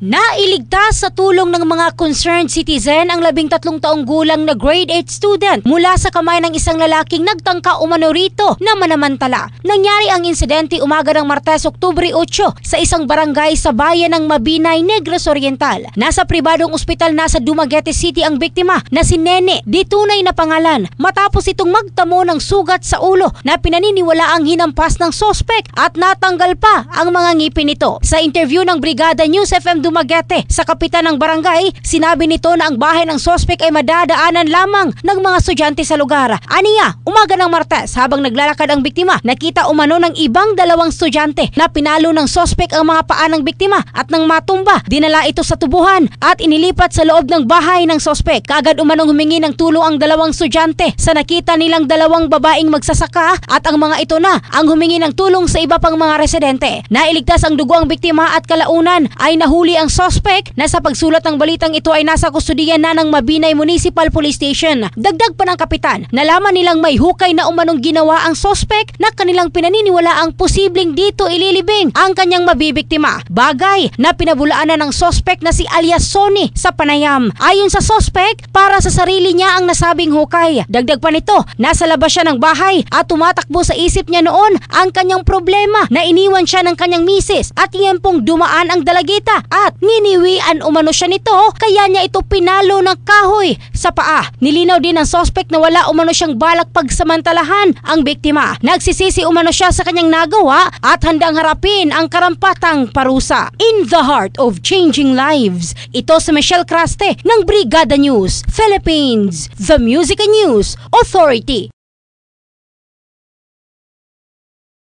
Nailigtas sa tulong ng mga concerned citizen ang 13 taong gulang na grade 8 student mula sa kamay ng isang lalaking nagtangka umano rito na manamantala. Nangyari ang insidente umaga ng Martes, Oktubre 8 sa isang barangay sa bayan ng Mabinay, Negros Oriental. Nasa pribadong ospital na sa Dumaguete City ang biktima na si Nene, di tunay na pangalan, matapos itong magtamo ng sugat sa ulo na pinaniniwala ang hinampas ng sospek at natanggal pa ang mga ngipin nito. Sa interview ng Brigada News FM Dumaguete sa kapitan ng barangay, sinabi nito na ang bahay ng sospek ay madadaanan lamang ng mga estudyante sa lugar. Aniya, umaga ng Martes habang naglalakad ang biktima, nakita umano ng ibang dalawang estudyante na pinalo ng sospek ang mga paa ng biktima at nang matumba, dinala ito sa tubuhan at inilipat sa loob ng bahay ng sospek. Kaagad umanong humingi ng tulong ang dalawang estudyante sa nakita nilang dalawang babaeng magsasaka at ang mga ito na ang humingi ng tulong sa iba pang mga residente. Nailigtas ang dugo ang biktima at kalaunan ay nahuli ang sospek na sa pagsulat ng balitang ito ay nasa kustudiyan na ng Mabinay Municipal Police Station. Dagdag pa ng kapitan, nalaman nilang may hukay na umanong ginawa ang sospek na kanilang pinaniniwala ang posibleng dito ililibing ang kanyang mabibiktima. Bagay na pinabulaanan ng sospek na si alias Sonny sa panayam. Ayon sa sospek, para sa sarili niya ang nasabing hukay. Dagdag pa nito, nasa labas siya ng bahay at tumatakbo sa isip niya noon ang kanyang problema na iniwan siya ng kanyang misis at iyempong dumaan ang dalagita at niniwian umano siya nito kaya niya ito pinalo ng kahoy sa paa. Nilinaw din ng sospek na wala umano siyang balak pagsamantalahan ang biktima. Nagsisisi umano siya sa kanyang nagawa at handang harapin ang karampatang parusa. In the heart of changing lives, ito si Michelle Craste ng Brigada News Philippines, the Music and News Authority.